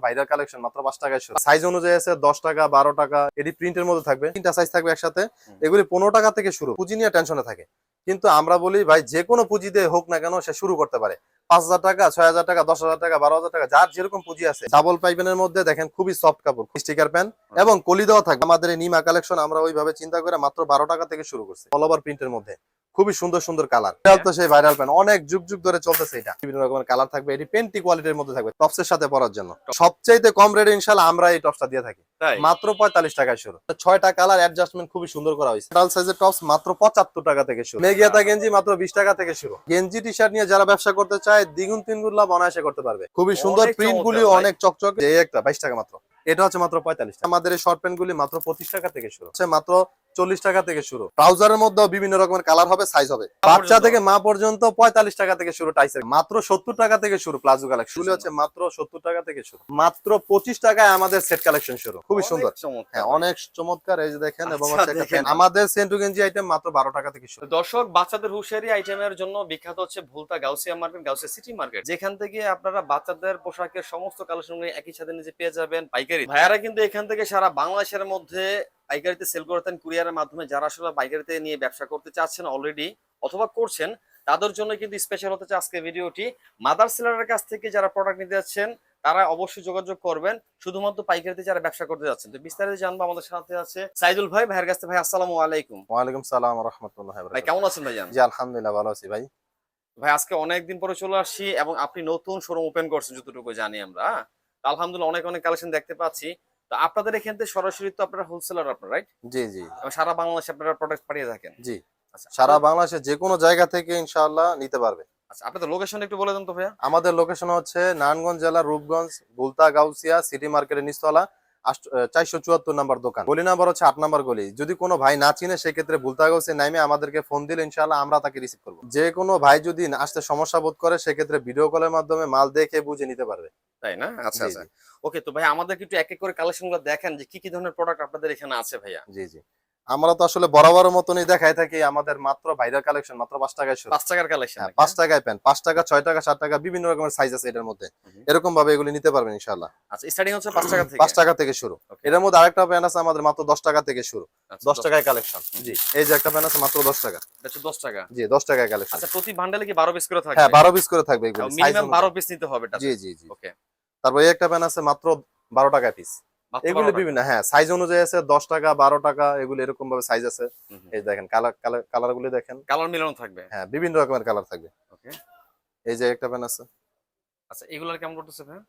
Viral collection মাত্র 5 টাকায় শুরু। সাইজ অনুযায়ী আছে 10 টাকা 12 টাকা, এডি প্রিন্টের মধ্যে থাকবে, তিনটা সাইজ থাকবে একসাথে। এগুলি 15 টাকা থেকে শুরু। পুঁজি নিয়ে টেনশনে থাকে, কিন্তু আমরা বলি ভাই যে কোনো পুঁজি দিয়ে হোক না কেন সে শুরু করতে পারে। 5,000 টাকা, 6,000 টাকা, 10,000 টাকা, 12,000 টাকা, যার যেরকম পুঁজি আছে। ডাবল পাইপেনের মধ্যে দেখেন খুবই সফট কাপড়, স্টিকার প্যান এবং কলি দেওয়া থাকবে। আমাদের এই নিমা কালেকশন আমরা ওইভাবে চিন্তা করে মাত্র 12 টাকা থেকে শুরু করছি। অল ওভার প্রিন্টের মধ্যে খুবই সুন্দর সুন্দর কালার। তো সেই ভাইরাল প্যান অনেক যুগ যুগ ধরে চলতেছে। এটা বিভিন্ন রকমের কালার থাকবে, এটি পেন্টি কোয়ালিটির মধ্যে থাকবে, টপসের সাথে পরার জন্য। সবচাইতে কম রেটে ইনশাআল্লাহ আমরা এই টপসটা দিয়ে থাকি, মাত্র 45 টাকায় শুরু। 6টা কালার অ্যাডজাস্টমেন্ট খুবই সুন্দর করা হয়েছে। ডাল সাইজের টপস মাত্র 75 টাকা থেকে শুরু। মেগিয়াতা গেঞ্জি মাত্র 20 টাকা থেকে শুরু। গেঞ্জি টি শার্ট নিয়ে যারা ব্যবসা করতে চায় দ্বিগুণ তিনগুণ লাভ অনায়াসে করতে পারবে। খুবই সুন্দর, প্রিন্ট গুলি অনেক চকচক। এই একটা 22 টাকা মাত্র, এটা হচ্ছে মাত্র 45 টাকা। আমাদের এই শর্ট প্যান্ট গুলি মাত্র 25 টাকা থেকে শুরু, হচ্ছে মাত্র 40 টাকা থেকে শুরু। ট্রাউজারের মধ্যে বিভিন্ন রকমের কালার হবে, সাইজ হবে, বাচ্চা থেকে মা পর্যন্ত 45 টাকা থেকে শুরু। টাইসের মাত্র 70 টাকা থেকে শুরু। প্লাজো কালেকশন হচ্ছে মাত্র 70 টাকা থেকে শুরু। মাত্র 25 টাকায় আমাদের সেট কালেকশন শুরু। খুবই সুন্দর, হ্যাঁ অনেক চমৎকার। এই যে দেখেন, এবং আমাদের সেন্টু গেঞ্জি আইটেম মাত্র 12 টাকা থেকে শুরু। দর্শক, বাচ্চাদের হুঁশিয়ারি আইটেমের জন্য বিখ্যাত হচ্ছে Bhulta Gausia market, Gausia city market, যেখান থেকে আপনারা বাচ্চাদের পোশাকের সমস্ত কালেকশন একই সাথে নিজে পেয়ে যাবেন পাইকারি। ভাইয়ারা কিন্তু এখান থেকে সারা বাংলাদেশের মধ্যে পাইকারিতে সেল করতেন কুরিয়ারের মাধ্যমে। যারা আসলে পাইকারিতে নিয়ে ব্যবসা করতে চাচ্ছেন অলরেডি অথবা করছেন, তাদের জন্য কিন্তু স্পেশাল হতে চাচ্ছে আজকে ভিডিওটি। মাদার সেলারের কাছ থেকে যারা প্রোডাক্ট নিতে যাচ্ছেন তারা অবশ্যই যোগাযোগ করবেন, শুধুমাত্র পাইকারিতে যারা ব্যবসা করতে যাচ্ছেন। তো বিস্তারিত জানবো, আমাদের সাথে আছে সাইদুল ভাই, ভাইয়ের কাছে। ভাই আসসালামু আলাইকুম। ওয়ালাইকুম সালাম ওয়া রাহমাতুল্লাহি ওয়া ভাই বারাকাতুহু। কেমন আছেন ভাইজান? জি আলহামদুলিল্লাহ ভালো আছি ভাই। ভাই আজকে অনেকদিন পরে চলে আসছি এবং আপনি নতুন শোরুম ওপেন করছেন যতটুকু জানি আমরা। তো আলহামদুলিল্লাহ অনেক অনেক কালেকশন দেখতে পাচ্ছি। তো আপনাদের এখান থেকে সরাসরি তো আপনারা হোলসেলার, আপনারা রাইট? জি জি। এবং সারা বাংলাদেশে আপনারা প্রোডাক্ট পাঠিয়ে থাকেন? জি, আচ্ছা, সারা বাংলাদেশে যে কোনো জায়গা থেকে ইনশাআল্লাহ নিতে পারবে। আচ্ছা, আপনাদের লোকেশন একটু বলে দেন তো ভাইয়া। আমাদের লোকেশন হচ্ছে নারায়ণগঞ্জ জেলার রূপগঞ্জ, ভুলতা গাউসিয়া সিটি মার্কেটের নিচতলা, 474 নাম্বার দোকান। গলি নাম্বার হচ্ছে 8 নাম্বার গলি। যদি কোনো ভাই না চিনে সেক্ষেত্রে ভুলতা গাউসিয়া নামে আমাদেরকে ফোন দিলে ইনশাআল্লাহ আমরা তাকে রিসিভ করবো। যে কোনো ভাই যদি আসতে সমস্যা বোধ করে সেক্ষেত্রে ভিডিও কলের মাধ্যমে মাল দেখে বুঝে নিতে পারবে। তাই না? আচ্ছা জি আচ্ছা, জি। ওকে। তো ভাই আমাদেরকে একটু এক এক করে কালেকশন গুলো দেখেন যে কি কি ধরনের প্রোডাক্ট আপনাদের এখানে আছে ভাইয়া। জি জি। আমরা তো আসলে বরাবরের মতনই দেখাই থাকি। আমাদের মাত্র ভাইরাল কালেকশন মাত্র 5 টাকায় শুরু। 5 টাকার কালেকশন? 5 টাকায় প্যান্ট, 5 টাকা, 6 টাকা, 7 টাকা, বিভিন্ন রকমের সাইজ আছে এটার মধ্যে। এরকম ভাবে এগুলি নিতে পারবেন ইনশাআল্লাহ। আচ্ছা, স্টার্টিং হচ্ছে 5 টাকা থেকে? 5 টাকা থেকে শুরু। এর মধ্যে আরেকটা প্যান্ট আছে আমাদের মাত্র 10 টাকা থেকে শুরু। 10 টাকায় কালেকশন। জি, এই যে একটা প্যান্ট আছে মাত্র 10 টাকা। এটা হচ্ছে 10 টাকা? জি, 10 টাকায় কালেকশন। আচ্ছা, প্রতি বান্ডেলে কি 12 পিস করে থাকবে? হ্যাঁ 12 পিস করে থাকবে এগুলো। মিনিমাম 12 পিস নিতে হবে এটা? জি জি জি। ওকে। তারপর এই একটা প্যান্ট আছে মাত্র 12 টাকা পিস। এগুলো বিভিন্ন, হ্যাঁ সাইজ অনুযায়ী আছে, 10 টাকা 12 টাকা, এগুলো এরকম ভাবে সাইজ আছে। এই দেখেন কালার গুলো দেখেন, কালার মিলানো থাকবে? হ্যাঁ বিভিন্ন রকমের কালার থাকবে। ওকে। এই যে একটা প্যান্ট আছে। আচ্ছা, এগুলার কেমন পড়তেছে ভাই?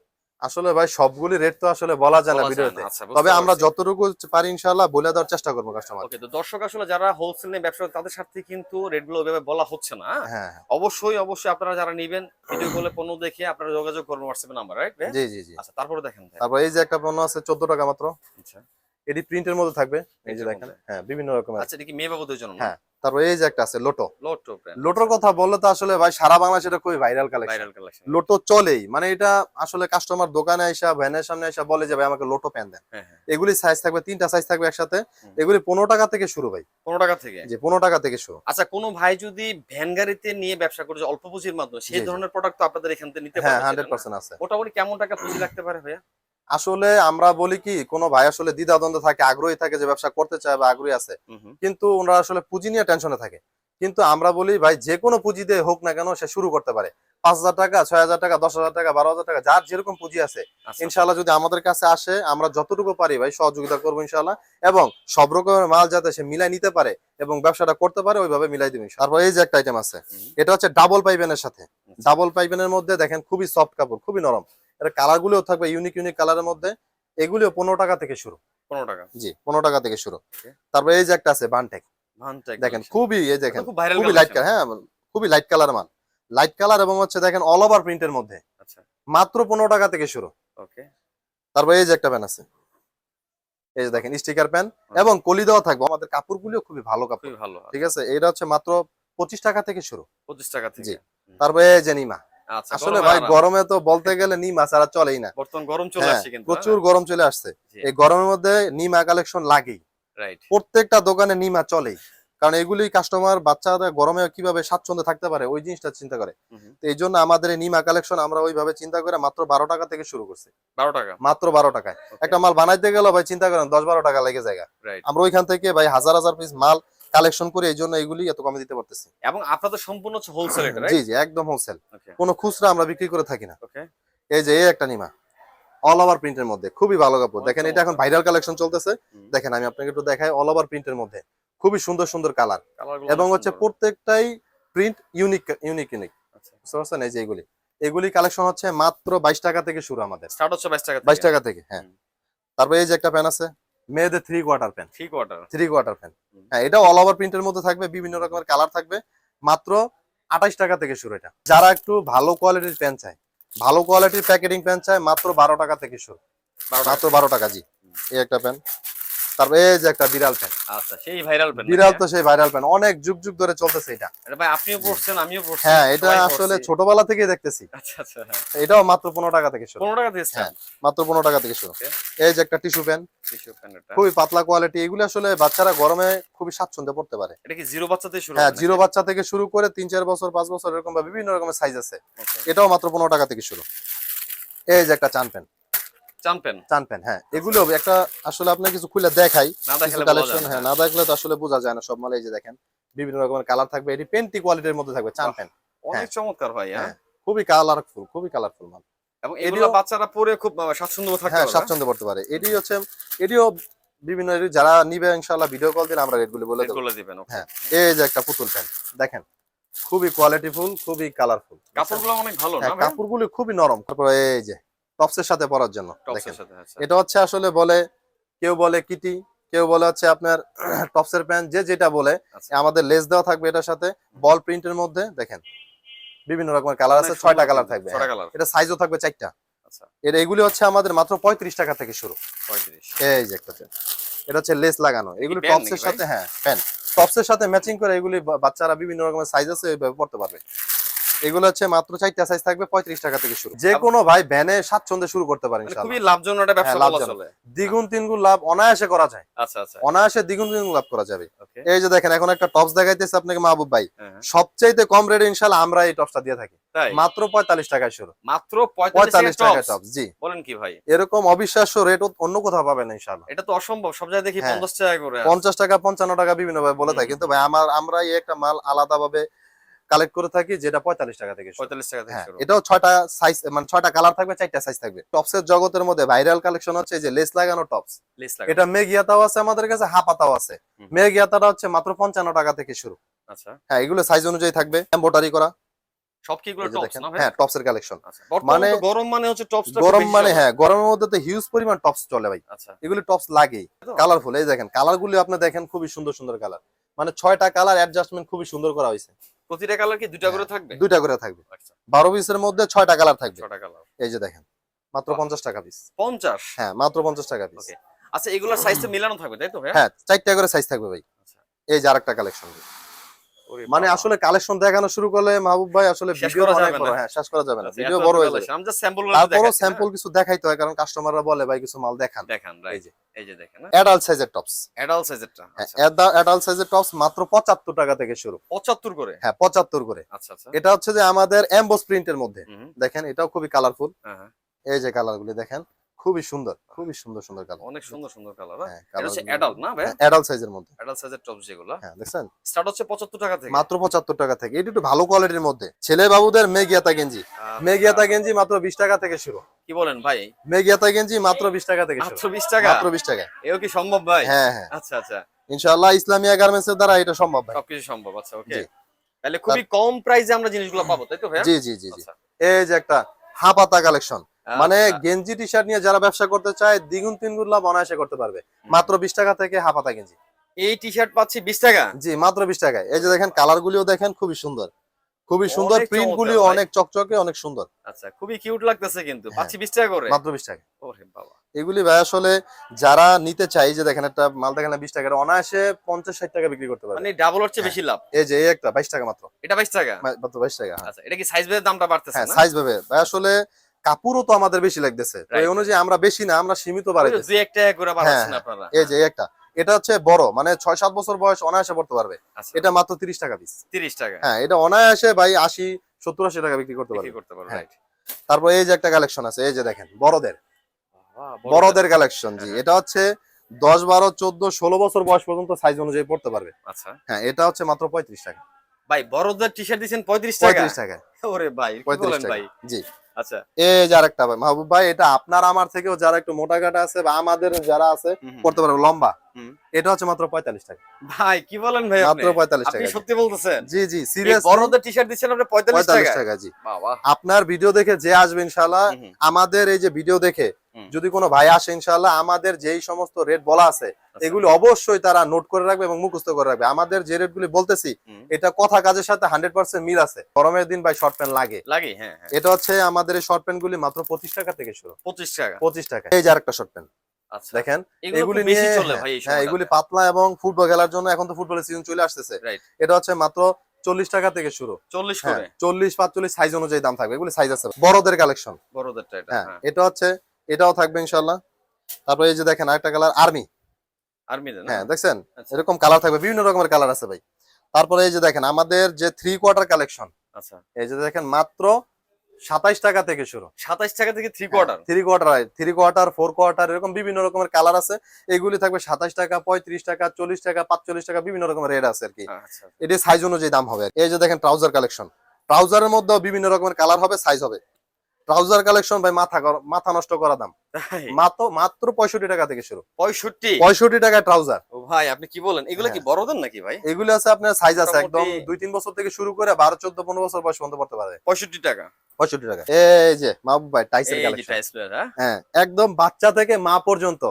আসলে ভাই সবগুলি রেট তো আসলে বলা যায় না ভিডিওতে, তবে আমরা যতটুকু পারি ইনশাআল্লাহ বলে দেওয়ার চেষ্টা করব কাস্টমার। ওকে। তো দর্শক আসলে যারা হোলসেল নিয়ে ব্যবসা করে তাদের সাথে কিন্তু রেটগুলো ওইভাবে বলা হচ্ছে না। হ্যাঁ অবশ্যই অবশ্যই আপনারা যারা নেবেন ভিডিও কলে পণ্য দেখে আপনারা যোগাযোগ করবেন হোয়াটসঅ্যাপ নাম্বার, রাইট? জি জি জি। আচ্ছা, তারপরে দেখেন ভাই। তারপর এই যে একটা পণ্য আছে 14 টাকা মাত্র। আচ্ছা, এডি প্রিন্টের মধ্যে থাকবে, এই যে দেখেন, হ্যাঁ বিভিন্ন রকমের। আচ্ছা, এটা কি মেয়ে বাবুদের জন্য? হ্যাঁ। তারপর এই যে একটা আছে লোটো। Lotto brand. লোটোর কথা বললে তো আসলে ভাই সারা বাংলাদেশে এটা খুবই viral collection. Viral collection. Lotto চলেই, মানে এটা আসলে কাস্টমার দোকানে আইসা ভ্যানের সামনে আইসা বলে যে ভাই আমাকে লোটো প্যান দেন। হ্যাঁ হ্যাঁ। এগুলি সাইজ থাকবে, তিনটা সাইজ থাকবে একসাথে। এগুলি 15 টাকা থেকে শুরু ভাই। 15 টাকা থেকে? জি 15 টাকা থেকে শুরু। আচ্ছা, কোন ভাই যদি ভ্যান গাড়িতে নিয়ে ব্যবসা করে অল্প পুঁজির মাধ্যমে, সেই ধরনের প্রোডাক্ট তো আপনাদের এখান থেকে নিতে হ্যাঁ পারবে? 100% আছে। মোটামুটি কেমন টাকা পুঁজি লাগতে পারে ভাইয়া? আসলে আমরা বলি কি, কোন ভাই আসলে দ্বিধাদ্বন্দ্ব থাকে, আগ্রহী থাকে যে ব্যবসা করতে চায় বা আগ্রহী আছে, কিন্তু ওনারা আসলে পুঁজি নিয়ে টেনশনে থাকে। কিন্তু আমরা বলি ভাই যে কোনো পুঁজি দিয়ে হোক না কেন সে শুরু করতে পারে। 5,000 টাকা, 6,000 টাকা, 10,000 টাকা, 12,000 টাকা, যার যেরকম পুঁজি আছে ইনশাআল্লাহ যদি আমাদের কাছে আসে আমরা যতটুকু পারি ভাই সহযোগিতা করবো ইনশাআল্লাহ। এবং সব রকমের মাল যাতে সে মিলাই নিতে পারে এবং ব্যবসাটা করতে পারে ওইভাবে মিলাই দিবেন। তারপর এই যে একটা আইটেম আছে, এটা হচ্ছে ডাবল পাইপেনের সাথে। ডাবল পাইপেনের মধ্যে দেখেন খুবই সফট কাপড়, খুবই নরম। এটা কালার গুলোও থাকবে ইউনিক ইউনিক কালারের মধ্যে। এগুলিও 15 টাকা থেকে শুরু। 15 টাকা? জি 15 টাকা থেকে শুরু। তারপর এই যে একটা আছে বানটেক। দেখেন খুবই, এই দেখেন খুবই লাইট কালার, হ্যাঁ খুবই লাইট কালার মাল, লাইট কালার এবং হচ্ছে দেখেন অল ওভার প্রিন্টের মধ্যে। আচ্ছা, মাত্র 15 টাকা থেকে শুরু। ওকে। তারপর এই যে একটা প্যান আছে, এই যে দেখেন স্টিকার প্যান এবং কলি দেওয়া থাকবে। আমাদের কাপড়গুলিও খুবই ভালো কাপড়, খুবই ভালো। ঠিক আছে। এটা হচ্ছে মাত্র 25 টাকা থেকে শুরু। 25 টাকা থেকে? জি। তারপর এই যে নিমা। আচ্ছা, আসলে ভাই গরমে তো বলতে গেলে নিমা ছাড়া চলেই না। বর্তমান গরম চলে আসছে কিন্তু, প্রচুর গরম চলে আসছে। এই গরমের মধ্যে নিমা কালেকশন লাগেই, রাইট। প্রত্যেকটা দোকানে নিমা চলেই। কারণ এগুলি কাস্টমার বাচ্চারা গরমে কিভাবে স্বাচ্ছন্দ্যে থাকতে পারে ওই জিনিসটা চিন্তা করে। তো এই জন্য আমাদের এই নিমা কালেকশন আমরা ওইভাবে চিন্তা করে মাত্র 12 টাকা থেকে শুরু করছি। 12 টাকা মাত্র 12 টাকায় একটা মাল বানাইতে গেল ভাই চিন্তা করেন 10-12 টাকা লেগে যায়। রাইট। আমরা ওইখান থেকে ভাই হাজার হাজার পিস মাল কালেকশন করে এই জন্য এগুলি এত কমে দিতে পারতেছি। এবং আপনাদের সম্পূর্ণ হচ্ছে হোলসেল এটা, জি রাইট? জি একদম হোলসেল, ওকে কোনো খুচরা আমরা বিক্রি করে থাকি না। ওকে এই যে এই একটা নিমা অল ওভার প্রিন্টের মধ্যে খুবই ভালো কাপড়, দেখেন এটা এখন ভাইরাল কালেকশন চলতেছে। দেখেন আমি আপনাকে একটু দেখাই, অল ওভার প্রিন্টের মধ্যে খুবই সুন্দর সুন্দর কালার এবং হচ্ছে প্রত্যেকটাই প্রিন্ট ইউনিক ইউনিক ইউনিক। আচ্ছা বুঝতে পারছেন? এই যে এগুলি কালেকশন হচ্ছে মাত্র 22 টাকা থেকে শুরু, আমাদের স্টার্ট হচ্ছে 22 টাকা 22 টাকা থেকে। হ্যাঁ তারপর এই যে একটা প্যান আছে মেয়েদের 3 quarter pan, 3 quarter 3 quarter pan. হ্যাঁ এটা অল ওভার প্রিন্টের মধ্যে থাকবে, বিভিন্ন রকমের কালার থাকবে, মাত্র 28 টাকা থেকে শুরু। এটা যারা একটু ভালো কোয়ালিটির প্যান চায়, ভালো কোয়ালিটির প্যাকেটিং প্যান চায়, মাত্র 12 টাকা থেকে শুরু, মাত্র 12 টাকা। জি এই একটা প্যান। তারপর এই যে একটা বিড়াল প্যান। আচ্ছা সেই ভাইরাল প্যান, বিড়াল তো সেই ভাইরাল প্যান, অনেক যুগ যুগ ধরে চলতেছে এটা। এটা ভাই আপনিও পড়ছেন আমিও পড়ছি। হ্যাঁ এটা সবাই আসলে পড়ছি। ছোটবেলা থেকেই দেখতেছি। আচ্ছা আচ্ছা হ্যাঁ এটাও মাত্র 15 টাকা থেকে শুরু। 15 টাকা দিয়ে হ্যাঁ স্টার্ট। মাত্র 15 টাকা থেকে শুরু। Okay. এই যে একটা টিস্যু প্যান, টিস্যু প্যান এটা। খুবই পাতলা কোয়ালিটি, এগুলো আসলে বাচ্চারা গরমে খুবই স্বাচ্ছন্দ্যে পড়তে পারে। এটা কি জিরো বাচ্চা থেকে শুরু? হ্যাঁ হয় জিরো নাকি? বাচ্চা থেকে শুরু করে 3-4 বছর 5 বছর এরকম ভাবে বিভিন্ন রকমের সাইজ আছে। Okay. এটাও মাত্র 15 টাকা থেকে শুরু। এই যে একটা চান প্যান, চান প্যান। চান প্যান। হ্যাঁ এগুলো একটা আসলে আপনার কিছু খুলে দেখাই, না কিছু দেখালে বোঝা কালেকশন। যায় না। হ্যাঁ না দেখলে তো আসলে বোঝা যায় না সব মাল। এই যে দেখেন বিভিন্ন রকমের কালার থাকবে, এটি পেন্টি কোয়ালিটির মধ্যে থাকবে চান প্যান। অনেক চমৎকার ভাই। হ্যাঁ হ্যাঁ খুবই কালারফুল, খুবই কালারফুল মাল। এবং এগুলো বাচ্চারা পরে খুব স্বাচ্ছন্দ্য থাকতে হ্যাঁ পারবে। স্বাচ্ছন্দ্য পড়তে পারে। এটি হচ্ছে এটিও বিভিন্ন যারা নিবে ইনশাআল্লাহ ভিডিও কল দিলে আমরা রেটগুলো বলে দেব। এগুলো দিবেন। ওকে হ্যাঁ এই যে একটা পুতুল প্যান দেখেন, খুবই কোয়ালিটিফুল, খুবই কালারফুল। কাপড়গুলো অনেক ভালো না হ্যাঁ ভাই? কাপড়গুলো খুবই নরম। তারপরে এই যে টপসের সাথে পরার জন্য দেখেন, টপসের সাথে। আচ্ছা এটা হচ্ছে আসলে বলে, কেউ বলে কিটি, কেউ বলে হচ্ছে আপনার টপসের প্যান্ট, যে যেটা বলে। আচ্ছা আমাদের লেস দেওয়া থাকবে এটার সাথে, বল প্রিন্টের মধ্যে দেখেন বিভিন্ন রকমের কালার আছে, 6টা কালার থাকবে। 6টা কালার। এটা সাইজও থাকবে 4টা। আচ্ছা এগুলি হচ্ছে আমাদের মাত্র 35 টাকা থেকে শুরু। 35। এই যে একটা প্যান্ট, এটা হচ্ছে লেস লাগানো, এগুলি প্যান্ট টপসের নাকি সাথে। হ্যাঁ প্যান্ট টপসের সাথে ম্যাচিং করে এগুলি বাচ্চারা বিভিন্ন রকমের সাইজ আছে এইভাবে পড়তে পারবে। এগুলো হচ্ছে মাত্র 4টা সাইজ থাকবে, 35 টাকা থেকে শুরু। যে কোনো ভাই ভ্যানে স্বাচ্ছন্দ্যে শুরু করতে পারেন মানে ইনশাআল্লাহ। খুবই লাভজনক একটা ব্যবসা হ্যাঁ, বলা লাভজনক। চলে। দ্বিগুণ তিনগুণ লাভ অনায়াসে করা যায়, আচ্ছা আচ্ছা অনায়াসে দ্বিগুণ তিনগুণ লাভ করা যাবে। ওকে এই যে দেখেন এখন একটা টপস দেখাইতেছে আপনাকে মাহবুব ভাই, হ্যাঁ হ্যাঁ। সবচাইতে কম রেটে ইনশাআল্লাহ আমরা এই টপসটা দিয়ে থাকি, তাই মাত্র 45 টাকায় শুরু। মাত্র 45 45 টাকা টাকা টপস। টপস। জি বলেন কি ভাই? এরকম অবিশ্বাস্য রেট অন্য কোথাও পাবেন না ইনশাআল্লাহ। এটা তো অসম্ভব, সব জায়গায় দেখি হ্যাঁ। 50 টাকা করে। 50 টাকা 55 টাকা বিভিন্ন ভাবে বলে থাকে, কিন্তু ভাই আমরা এই একটা মাল আলাদা ভাবে কালেক্ট করে থাকি যেটা 45 টাকা থেকে শুরু। 45 টাকা থেকে হ্যাঁ শুরু। এটাও 6টা সাইজ, মানে 6টা কালার থাকবে, 4টা সাইজ থাকবে। টপসের জগতের মধ্যে ভাইরাল কালেকশন হচ্ছে এই যে লেস লাগানো টপস। লেস লাগা। এটা মেগিয়াতাও আছে আমাদের কাছে, হাপাতাও আছে। হুম। মেগিয়াতাটা হচ্ছে মাত্র 55 টাকা থেকে শুরু। আচ্ছা হ্যাঁ এগুলো সাইজ অনুযায়ী থাকবে, এমব্রয়ডারি করা। সব কি এগুলো এই যে টপস দেখেন, না ভাই? হ্যাঁ টপসের কালেকশন। আচ্ছা বর্তমানে মানে তো গরম মানে হচ্ছে টপসটা গরম মানে, হ্যাঁ গরমের মধ্যে তো হিউজ পরিমাণ টপস চলে ভাই, আচ্ছা এগুলি টপস লাগেই। তো? কালারফুল, এই দেখেন কালারগুলি আপনি দেখেন, খুবই সুন্দর সুন্দর কালার, মানে 6টা কালার অ্যাডজাস্টমেন্ট খুবই সুন্দর করা হয়েছে। প্রতিটা কালার কি দুইটা করে থাকবে? 2টা করে থাকবে, আচ্ছা 12 পিসের মধ্যে 6টা কালার থাকবে। 6টা কালার। এই যে দেখেন মাত্র বাহ। 50 টাকা পিস। 50। হ্যাঁ মাত্র 50 টাকা পিস। ওকে আচ্ছা এগুলোর সাইজ তো মিলানো থাকবে তাই তো ভাই? হ্যাঁ 4টা করে সাইজ থাকবে ভাই। আচ্ছা এই যে আরেকটা কালেকশন, ওরে মানে বাবা। আসলে কালেকশন দেখানো শুরু করলে মাহবুব ভাই আসলে শেষ ভিডিও করা অনেক যাবে বড়। না। হ্যাঁ শেষ করা যাবে না, আচ্ছা, ভিডিও এত বড় হয়ে collection। যাবে। আমি জাস্ট স্যাম্পল তারপরও স্যাম্পল কিছু দেখাইতে হয়, কারণ কাস্টমাররা বলে ভাই কিছু মাল দেখান। দেখান এই রাইট। যে এই যে দেখেন অ্যাডাল্ট সাইজের টপস। অ্যাডাল্ট সাইজেরটা। আচ্ছা অ্যাডাল্ট সাইজের টপস মাত্র 75 টাকা থেকে শুরু। 75 করে। হ্যাঁ 75 করে। আচ্ছা আচ্ছা এটা হচ্ছে যে আমাদের এমবস প্রিন্টের মধ্যে হুম দেখেন, এটাও খুবই কালারফুল। হ্যাঁ হ্যাঁ এই যে কালারগুলি দেখেন, খুবই সুন্দর, খুবই সুন্দর সুন্দর কালার। অনেক সুন্দর সুন্দর কালার। হ্যাঁ এটা হচ্ছে কালারগুলি অ্যাডাল্ট না ভাই? অ্যাডাল্ট সাইজের মধ্যে। অ্যাডাল্ট সাইজের টপস যেগুলো হ্যাঁ দেখছেন স্টার্ট হচ্ছে 75 টাকা থেকে। মাত্র 75 টাকা থেকে। এটা একটু ভালো কোয়ালিটির মধ্যে ছেলে বাবুদের মেগিয়াতা গেঞ্জি। আচ্ছা। মেগিয়াতা গেঞ্জি মাত্র 20 টাকা থেকে শুরু। কি বলেন ভাই? মেগিয়াতা গেঞ্জি মাত্র 20 টাকা থেকে মাত্র শুরু। 20 টাকা? মাত্র 20 টাকা। এও কি সম্ভব ভাই? হ্যাঁ হ্যাঁ আচ্ছা আচ্ছা ইনশাআল্লাহ ইসলামিয়া গার্মেন্টস এর দ্বারা এটা সম্ভব ভাই। সবকিছু সম্ভব। আচ্ছা ওকে জি। তাহলে খুবই কম প্রাইসে আমরা জিনিসগুলো পাবো তাই তো ভাই? জি জি জি জি। আচ্ছা এই যে একটা হাপাতা কালেকশন, মানে আচ্ছা। গেঞ্জি টি শার্ট নিয়ে যারা ব্যবসা করতে চায় দ্বিগুণ তিনগুণ লাভ অনায়াসে করতে পারবে। মাত্র 20 টাকা থেকে হাপাতা গেঞ্জি। এই টি শার্ট পাচ্ছি 20 টাকা? জি মাত্র 20 টাকায়। এই যে দেখেন কালার গুলিও দেখেন, খুবই সুন্দর, খুবই সুন্দর। অনেক প্রিন্ট চমৎকার গুলিও ভাই। অনেক চকচকে, অনেক সুন্দর। আচ্ছা খুবই কিউট লাগতেছে কিন্তু। হ্যাঁ। পাচ্ছি 20 টাকা করে? মাত্র 20 টাকা। ওরে বাবা। এগুলি ভাই আসলে যারা নিতে চাই, যে দেখেন একটা মাল দেখেন না 20 টাকা, অনায়াসে 50-60 টাকা বিক্রি করতে পারবে। মানে ডাবল এর চেয়ে হ্যাঁ। বেশি লাভ। এই যে এই একটা 22 টাকা মাত্র। এটা 22 টাকা? মাত্র 22 টাকা। হ্যাঁ। আচ্ছা এটা কি সাইজ ভেদে দামটা বাড়তেছে হ্যাঁ না? সাইজ ভাবে ভাই আসলে কাপড়ও তো আমাদের বেশি লাগতেছে, তো এই Right. অনুযায়ী আমরা বেশি না, আমরা সীমিত ওই যে বাড়াইতেছি। 2-1 টাকা করে বাড়াচ্ছেন হ্যাঁ, আপনারা। এই যে এই একটা, এটা হচ্ছে বড়, মানে 6-7 বছর বয়স অনায়াসে পড়তে পারবে। আচ্ছা এটা মাত্র 30 টাকা পিস। 30 টাকা হ্যাঁ, এটা অনায়াসে ভাই 80-70-80 টাকা বিক্রি করতে বিক্রি পারবে। করতে পারবে, হ্যাঁ। রাইট। তারপর এই যে একটা কালেকশন আছে, এই যে দেখেন বড়দের বাহ, বড়দের কালেকশন, জি। হ্যাঁ। এটা হচ্ছে 10, 12, 14, 16 বছর বয়স পর্যন্ত সাইজ অনুযায়ী পড়তে পারবে। আচ্ছা হ্যাঁ, এটা হচ্ছে মাত্র 35 টাকা। ভাই, বড়দের টি-শার্ট দিচ্ছেন 35 টাকা? 35 টাকা। ওরে ভাই, কি 35 বলেন টাকা, ভাই? জি। আচ্ছা এই যে আরেকটা ভাই মাহবুব ভাই, এটা আপনার আমার থেকেও যারা একটু মোটা কাটা আছে বা আমাদের যারা আছে হুম, হুম, পড়তে পারবে, লম্বা। হুম। এটা হচ্ছে মাত্র 45 টাকা। ভাই কি বলেন ভাই, আপনি মাত্র 45 আপনি টাকা। সত্যি বলতেছেন? জি জি, এই সিরিয়াসলি বড়দের টি-শার্ট দিচ্ছেন আপনি 45 45 টাকা? টাকা, জি। বাবা। আপনার ভিডিও দেখে যে আসবে ইনশাআল্লাহ, হুম, হুম, আমাদের এই যে ভিডিও দেখে হুম। যদি কোনো ভাই আসে ইনশাআল্লাহ, আমাদের যেই সমস্ত রেট বলা আছে আচ্ছা। এগুলি অবশ্যই তারা নোট করে রাখবে এবং মুখস্থ করে রাখবে। আমাদের যে রেটগুলি বলতেছি হুম। এটা কথা কাজের সাথে 100% মিল আছে। গরমের দিন ভাই শর্ট প্যান্ট লাগে। লাগে, হ্যাঁ হ্যাঁ। এটা হচ্ছে আমাদের এই শর্ট প্যান্ট গুলি মাত্র 25 টাকা থেকে শুরু। 25 টাকা। 25 টাকা। এই যে আরেকটা শর্ট প্যান্ট আচ্ছা দেখেন, এগুলো এগুলি খুব বেশি নিয়ে চলে ভাই এই হ্যাঁ, এগুলি সময়টাতে। পাতলা এবং ফুটবল খেলার জন্য, এখন তো ফুটবলের সিজন চলে আসতেছে। রাইট। এটা হচ্ছে মাত্র 40 টাকা থেকে শুরু। 40 হ্যাঁ, করে 40-45 সাইজ অনুযায়ী দাম থাকবে। এগুলি সাইজ আছে। বড়দের কালেকশন। বড়দেরটা এটা, হ্যাঁ, হ্যাঁ। এটা হচ্ছে, এটাও থাকবে ইনশাআল্লাহ। তারপরে এই যে দেখেন আরেকটা কালার আর্মি। আর্মিদের না? হ্যাঁ, দেখছেন আচ্ছা এরকম কালার থাকবে, বিভিন্ন রকমের কালার আছে ভাই। তারপরে এই যে দেখেন আমাদের যে 3 কোয়ার্টার কালেকশন, আচ্ছা। এই যে দেখেন মাত্র 27 টাকা থেকে শুরু। 27 টাকা থেকে 3 কোয়ার্টার। 3 কোয়ার্টার, 3 কোয়ার্টার, 4 কোয়ার্টার, এরকম বিভিন্ন রকমের কালার আছে। এগুলি থাকবে 27 টাকা, 35 টাকা, 40 টাকা, 45 টাকা, বিভিন্ন রকমের রেট আছে আর কি। আচ্ছা এটি সাইজ অনুযায়ী দাম হবে। এই যে দেখেন ট্রাউজার কালেকশন, ট্রাউজারের মধ্যেও বিভিন্ন রকমের কালার হবে, সাইজ হবে। ট্রাউজার কালেকশন ভাই মাথা নষ্ট করা দাম। তাই? মাত্র 65 টাকা থেকে শুরু। 65? 65 টাকায় ট্রাউজার। ও ভাই, আপনি কি বলেন? এগুলো কি হ্যাঁ। বড়দের নাকি ভাই? এগুলো আছে আপনার সাইজ আছে একদম মোটামুটি 2-3 বছর থেকে শুরু করে 12, 14, 15 বছর বয়স পর্যন্ত পড়তে পারে। 65 টাকা। 65 টাকা। এই যে মাহবুব ভাই টাইসের এই যে কালেকশন। টাইস প্লেয়ার, হ্যাঁ? হ্যাঁ, একদম বাচ্চা থেকে মা পর্যন্ত,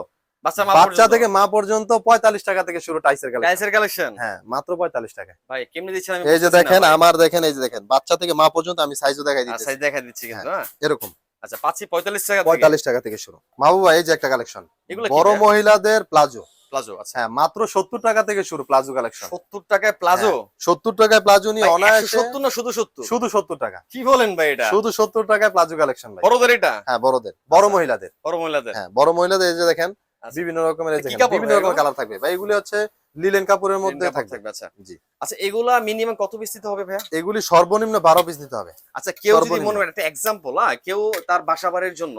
বাচ্চা মা বাচ্চা পর্যন্ত? থেকে মা পর্যন্ত 45 টাকা থেকে শুরু টাইসের কালেকশন। টাইসের কালেকশন? হ্যাঁ, মাত্র 45 টাকা। ভাই কেমনে দিচ্ছেন আমি এই যে বুঝতেছি না দেখেন ভাই। আমার, দেখেন এই যে দেখেন বাচ্চা থেকে মা পর্যন্ত আমি সাইজও দেখাই আচ্ছা দিতেছি। দেখা দিচ্ছি কিন্তু, হ্যাঁ। এরকম আচ্ছা পাচ্ছি 45 টাকা থেকে। 45 টাকা থেকে শুরু। মাহবুব ভাই এই যে একটা কালেকশন, এগুলো কি বড় ভাই? মহিলাদের প্লাজো। প্লাজো, আচ্ছা। হ্যাঁ, মাত্র 70 টাকা থেকে শুরু প্লাজো কালেকশন। 70 টাকায় প্লাজো? 70 টাকায় প্লাজো নিয়ে ভাই, অনায়াসে 170 না শুধু 70? শুধু 70 টাকা। কি বলেন ভাই এটা? শুধু 70 টাকায় প্লাজো কালেকশন ভাই। বড়দের এটা? হ্যাঁ, বড়দের, বড় আচ্ছা। মহিলাদের। বড় মহিলাদের? হ্যাঁ, বড় মহিলাদের এই যে দেখেন আচ্ছা। বিভিন্ন রকমের, এই কি দেখেন কাপড় বিভিন্ন ভাই রকমের এগুলো? কালার থাকবে ভাই। এগুলি হচ্ছে লিলেন কাপড়ের মধ্যে লিনেন কাপড় থাকবে। আচ্ছা। জি। আচ্ছা এগুলা মিনিমাম কত পিস দিতে হবে ভাইয়া? এগুলি সর্বনিম্ন 12 পিস দিতে হবে। আচ্ছা কেউ যদি সর্বনিম্ন। মনে করে একটা এক্সাম্পল, কেউ তার বাসা বাড়ির জন্য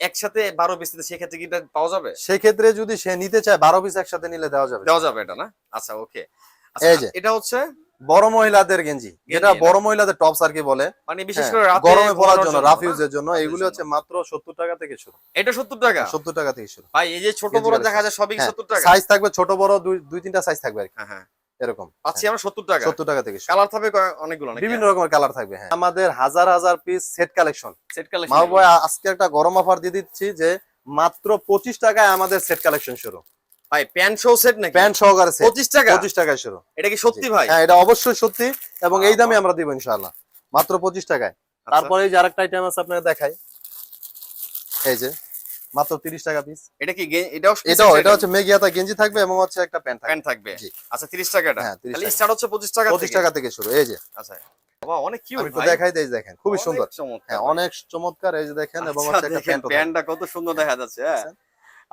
একসাথে 12 পিস দিতে, সেক্ষেত্রে কি এটা পাওয়া যাবে? সেক্ষেত্রে যদি সে নিতে চায় 12 পিস একসাথে নিলে দেওয়া যাবে। দেওয়া যাবে এটা না? আচ্ছা ওকে। আচ্ছা এই যে এটা হচ্ছে বড় মহিলাদের গেঞ্জি, যেটা গেঞ্জি না? বড় মহিলাদের টপস আর কি বলে। মানে বিশেষ হ্যাঁ, করে রাতে গরমে পরার ঘুমানোর জন্য, রাফ না? ইউজের জন্য রাফ এগুলি ইউজের হচ্ছে জন্য। মাত্র 70 টাকা থেকে শুরু। এটা 70 টাকা? 70 টাকা থেকে শুরু। ভাই এই যে ছোট গেঞ্জি বড় কালেকশন। দেখা যায় সবই হ্যাঁ, 70 টাকা? সাইজ থাকবে ছোট বড় 2-3টা সাইজ থাকবে আর কি। হ্যাঁ হ্যাঁ। এরকম পাচ্ছি আমরা 70 টাকা? 70 টাকা থেকে শুরু। কালার থাকবে অনেকগুলো নাকি? বিভিন্ন রকমের কালার থাকবে। হ্যাঁ, আমাদের হাজার হাজার piece set collection. Set collection? Mahbub ভাই আজকে একটা গরম অফার দিয়ে দিচ্ছি যে মাত্র 25 টাকায় আমাদের সেট কালেকশন শুরু। ভাই প্যান্ট শো সেট নাকি? প্যান্ট সহকারে সেট 25 টাকা? 25 টাকায় শুরু। এটা কি সত্যি ভাই? হ্যাঁ, এটা অবশ্যই সত্যি এবং এই বাহ, দামে বাহ। আমরা দিব ইনশাআল্লাহ, মাত্র 25 টাকায়। আচ্ছা। তারপরে এই যে আরেকটা আইটেম আছে আপনাদের দেখাই, এই যে মাত্র 30 টাকা পিস। এটা কি এটাও এটা হচ্ছে মেগিয়াতা গেঞ্জি থাকবে এবং হচ্ছে একটা প্যান্ট থাকবে। প্যান্ট থাকবে? জি। আচ্ছা 30 টাকা এটা? হ্যাঁ, 30 তাহলে টাকা। স্টার্ট হচ্ছে 25 টাকা 25 থেকে? টাকা থেকে শুরু। এই যে আচ্ছা বাবা অনেক কিউট আমি তো ভাই। দেখাই দেই, দেখেন খুবই অনেক সুন্দর। চমৎকার হ্যাঁ, ভাই। অনেক চমৎকার। এই যে দেখেন এবং আচ্ছা, হচ্ছে একটা দেখেন প্যান্ট। প্যান্টটা কত সুন্দর দেখা যাচ্ছে, হ্যাঁ।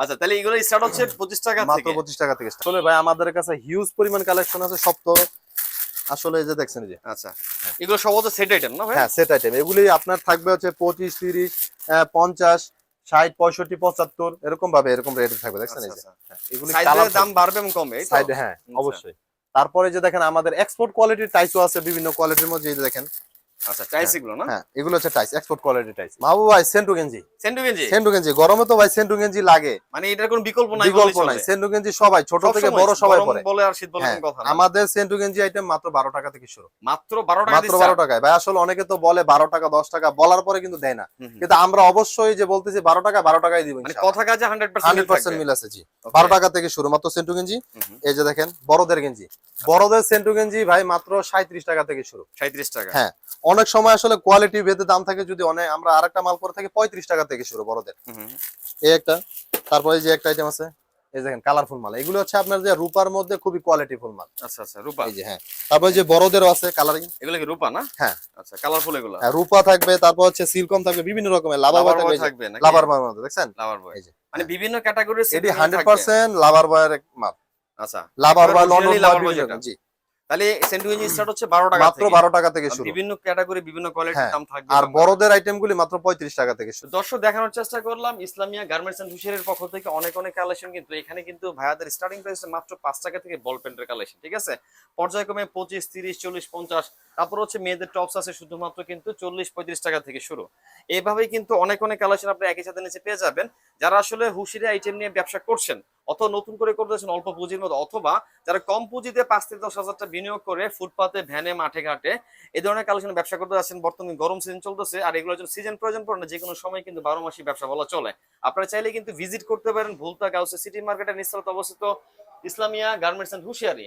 আচ্ছা তাহলে এগুলো স্টার্ট হচ্ছে 25 টাকা মাত্র থেকে? 25 টাকা থেকে। আসলে ভাই আমাদের কাছে হিউজ পরিমাণ কালেকশন আছে, সব তো আসলে এই যে দেখছেন এই যে। আচ্ছা এগুলো সব হচ্ছে সেট আইটেম না ভাই? হ্যাঁ, সেট আইটেম। এগুলি আপনার থাকবে হচ্ছে 25, 30, 50, 60, 65, 75 এরকম ভাবে, এরকম রেটে থাকবে, দেখছেন এই যে। আচ্ছা, হ্যাঁ, এগুলি সাইজের কালার দাম বাড়বে এবং কমবে এই তো? সাইডে। হ্যাঁ, আচ্ছা। অবশ্যই। তারপরে যে দেখেন আমাদের এক্সপোর্ট কোয়ালিটির টাইসও আছে, বিভিন্ন কোয়ালিটির মধ্যে। এই যে দেখেন। আচ্ছা টাইস এগুলো না? হ্যাঁ, এগুলো হচ্ছে টাইস, এক্সপোর্ট কোয়ালিটির টাইস। মাহবুব ভাই সেন্টু গেঞ্জি। সেন্টু গেঞ্জি? সেন্টু গেঞ্জি গরমে তো ভাই সেন্টু গেঞ্জি লাগে, মানে এটার কোনো বিকল্প নাই? বিকল্প নাই। সেন্টু গেঞ্জি সবাই ছোট থেকে বড় সবাই পরে। বলে আর শীত বলে হ্যাঁ, কোনো কথা না। আমাদের সেন্টু গেঞ্জি আইটেম মাত্র 12 টাকা থেকে শুরু। মাত্র 12 টাকা মাত্র 12 টাকায় ভাই। আসলে অনেকে তো বলে 12 টাকা 10 টাকা, বলার পরে কিন্তু দেয় না। কিন্তু আমরা অবশ্যই যে বলতেছি 12 টাকায় দিব মানে ইনশাআল্লাহ। কথা কাজে 100% 100% মিল আছে, জি। 12 টাকা থেকে শুরু মাত্র সেন্টু গেঞ্জি। এই যে দেখেন বড়দের গেঞ্জি, বড়দের সেন্টু গেঞ্জি ভাই মাত্র 37 টাকা থেকে শুরু। 37 টাকা? হ্যাঁ, অনেক সময় আসলে কোয়ালিটি ভেদে দাম থাকে। যদি অনেক আমরা আরেকটা মাল করে থাকি 35 টাকা থেকে শুরু বড়দের। এই একটা। তারপরে এই যে একটা আইটেম আছে, এই দেখেন কালারফুল মাল, এগুলো হচ্ছে আপনার যে রূপার মধ্যে খুবই কোয়ালিটিফুল মাল। আচ্ছা আচ্ছা, রূপা। এই যে হ্যাঁ, তারপর যে বড়দেরও আছে কালারিং। এগুলো কি রূপা না? হ্যাঁ আচ্ছা, কালারফুল এগুলো। হ্যাঁ, রূপা থাকবে, তারপর হচ্ছে সিল্কম থাকবে, বিভিন্ন রকমের লাভার লাভার বয় বয় থাকবে, থাকবে নাকি? লাভার বয়ের মধ্যে দেখছেন লাভার বয়, এই যে মানে বিভিন্ন ক্যাটাগরির এটি 100% লাভার বয়ের মাল। আচ্ছা, লাভার বয়, একেবারে লন্ডন originally বয়, লাভার বয় বিভিন্ন যেটা। রকম, জি। তাহলে স্যান্ডউইচ স্টার্ট হচ্ছে 12 টাকা মাত্র থেকে। 12 টাকা থেকে আর শুরু। বিভিন্ন ক্যাটাগরি বিভিন্ন কোয়ালিটির হ্যাঁ, দাম থাকবে। আর বড়দের আইটেম গুলি মাত্র 35 টাকা থেকে শুরু। দর্শক দেখানোর চেষ্টা করলাম ইসলামিয়া গার্মেন্টস এন্ড হুশিয়ারের পক্ষ থেকে অনেক অনেক কালেকশন, কিন্তু এখানে কিন্তু ভাইয়াদের স্টার্টিং প্রাইস মাত্র 5 টাকা থেকে বল প্যান্টের কালেকশন, ঠিক আছে? পর্যায়ক্রমে 25, 30, 40, 50, তারপর হচ্ছে মেয়েদের টপস আছে শুধুমাত্র কিন্তু 40, 35 টাকা থেকে শুরু। এইভাবেই কিন্তু অনেক অনেক কালেকশন আপনি একই সাথে নিচে পেয়ে যাবেন। যারা আসলে হুশিয়ারি আইটেম নিয়ে ব্যবসা করছেন, অথবা নতুন করে করতেছেন অল্প পুঁজির মধ্যে, অথবা যারা কম পুঁজিতে 5 থেকে 10 হাজার টাকা বিনিয়োগ করে ফুটপাতে, ভ্যানে, মাঠে ঘাটে এই ধরনের কালেকশন ব্যবসা করতে যাচ্ছেন, বর্তমানে গরম সিজন চলতেছে আর এগুলোর জন্য সিজন প্রয়োজন পড়ে না, যে কোনো সময় কিন্তু 12 মাসই ব্যবসা বলা চলে। আপনারা চাইলে কিন্তু ভিজিট করতে পারেন ভুলতা গাউসে সিটি মার্কেটের নিচতলাতে অবস্থিত ইসলামিয়া গার্মেন্টস এন্ড হুশিয়ারি।